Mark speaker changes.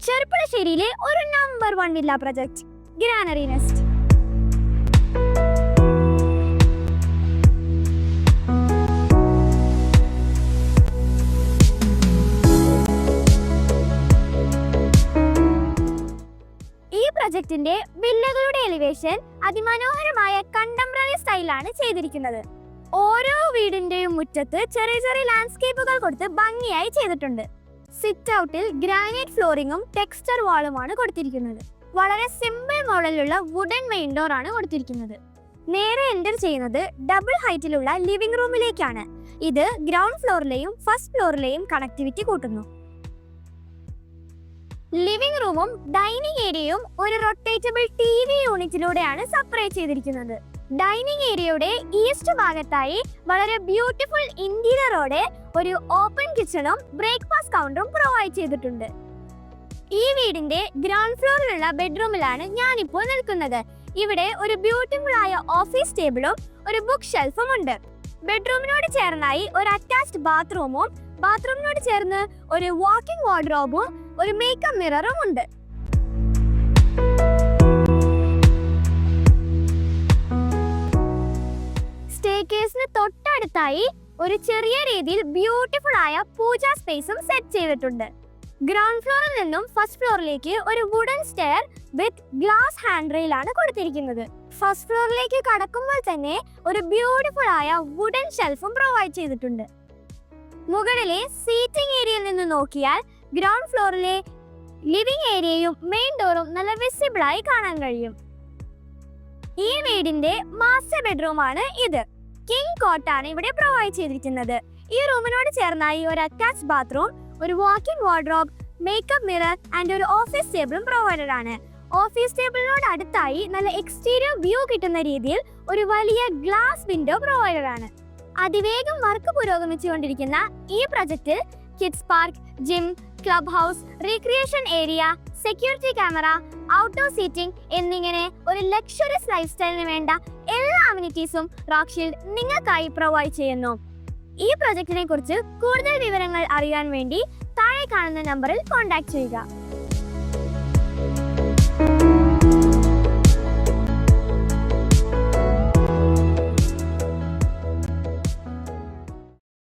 Speaker 1: ചെറുപ്പുളശ്ശേരിയിലെ ഒരു number 1 villa project granary nest. ഈ പ്രൊജക്ടിന്റെ വില്ലകളുടെ elevation അതിമനോഹരമായ കണ്ടംപററി സ്റ്റൈലാണ് ചെയ്തിരിക്കുന്നത്. ഓരോ വീടിന്റെയും മുറ്റത്ത് ചെറിയ ചെറിയ ലാൻഡ്സ്കേപ്പുകൾ കൊടുത്ത് ഭംഗിയായി ചെയ്തിട്ടുണ്ട്. സിറ്റ് ഔട്ടിൽ ഗ്രാനൈറ്റ് ഫ്ലോറിങ്ങും ടെക്സ്ചർ വാളുമാണ് കൊടുത്തിരിക്കുന്നത്. വളരെ സിമ്പിൾ മോഡലിലുള്ള വുഡൻ മെയിൻ ഡോർ ആണ് കൊടുത്തിരിക്കുന്നത്. നേരെ എൻ്റർ ചെയ്യുന്നത് ഡബിൾ ഹൈറ്റിലുള്ള ലിവിംഗ് റൂമിലേക്കാണ്. ഇത് ഗ്രൗണ്ട് ഫ്ലോറിലെയും ഫസ്റ്റ് ഫ്ലോറിലെയും കണക്ടിവിറ്റി കൂട്ടുന്നു. ലിവിംഗ് റൂമും ഡൈനിങ് ഏരിയയും ഒരു റൊട്ടേറ്റബിൾ TV യൂണിറ്റിലൂടെയാണ് സെപ്പറേറ്റ് ചെയ്തിരിക്കുന്നത്. ഡൈനിങ് ഏരിയയുടെ ഈസ്റ്റ് ഭാഗത്തായി വളരെ ബ്യൂട്ടിഫുൾ ഇന്റീരിയറോടെ ഒരു ഓപ്പൺ കിച്ചണും ബ്രേക്ക്ഫാസ്റ്റ് കൗണ്ടറും പ്രൊവൈഡ് ചെയ്തിട്ടുണ്ട്. ഈ വീടിന്റെ ഗ്രൗണ്ട് ഫ്ലോറിലുള്ള ബെഡ്റൂമിലാണ് ഞാനിപ്പോൾ നിൽക്കുന്നത്. ഇവിടെ ഒരു ബ്യൂട്ടിഫുൾ ആയ ഓഫീസ് ടേബിളും ഒരു ബുക്ക് ഷെൽഫും ഉണ്ട്. ബെഡ്റൂമിനോട് ചേർന്നായി ഒരു അറ്റാച്ച്ഡ് ബാത്റൂമും ബാത്റൂമിനോട് ചേർന്ന് ഒരു വാക്കിംഗ് വാർഡ്രോബും ഒരു മേക്കപ്പ് മിററും ഉണ്ട്. സ്റ്റെയർകേസിന് തൊട്ടടുത്തായി ഒരു ചെറിയ രീതിയിൽ ബ്യൂട്ടിഫുൾ ആയ പൂജാ സ്പേസും സെറ്റ് ചെയ്തിട്ടുണ്ട്. ഗ്രൗണ്ട് ഫ്ലോറിൽ നിന്നും ഫസ്റ്റ് ഫ്ലോറിലേക്ക് ഒരു wooden stair with glass hand rail ആണ് കൊടുത്തിരിക്കുന്നത്. ഫസ്റ്റ് ഫ്ലോറിലേക്ക് കടക്കുമ്പോൾ തന്നെ ഒരു ബ്യൂട്ടിഫുൾ ആയ വുഡൻ ഷെൽഫും പ്രൊവൈഡ് ചെയ്തിട്ടുണ്ട്. മുകളിലെ സീറ്റിംഗ് ഏരിയയിൽ നിന്ന് നോക്കിയാൽ ഗ്രൗണ്ട് ഫ്ലോറിലെ ലിവിംഗ് ഏരിയയും മെയിൻ ഡോറും നല്ല വിസിബിൾ ആയി കാണാൻ കഴിയും. ഈ വീടിന്റെ മാസ്റ്റർ ബെഡ്റൂം ആണ് ഇത്. കിങ് കോട്ടാണ് ഇവിടെ പ്രൊവൈഡ് ചെയ്തിരിക്കുന്നത്. ഈ റൂമിനോട് ചേർന്നായി ഒരു അറ്റാച്ച്ഡ് ബാത്റൂം, ഒരു walking wardrobe, makeup mirror and ഒരു ഓഫീസ് ടേബിളും പ്രൊവൈഡഡ് ആണ്. ഓഫീസ് ടേബിളിനോട് അടുത്തായി നല്ല എക്സ്റ്റീരിയർ വ്യൂ കിട്ടുന്ന രീതിയിൽ ഒരു വലിയ ഗ്ലാസ് വിൻഡോ പ്രൊവൈഡഡ് ആണ്. അതിവേഗം വർക്ക് പുരോഗമിച്ചുകൊണ്ടിരിക്കുന്ന ഈ പ്രൊജക്റ്റിൽ kids park, gym, club house, recreation area, security camera, outdoor seating എന്നിങ്ങനെ ഒരു ലക്ഷറിയസ് ലൈഫ് സ്റ്റൈലിന് വേണ്ട എല്ലാ അമ്യൂണിറ്റീസും റോക്ക്ഷീൽഡ് നിങ്ങൾക്കായി പ്രൊവൈഡ് ചെയ്യുന്നു. ഈ പ്രൊജക്റ്റിനെ കുറിച്ച് കൂടുതൽ വിവരങ്ങൾ അറിയാൻ വേണ്ടി താഴെ കാണുന്ന നമ്പറിൽ കോൺടാക്ട് ചെയ്യുക.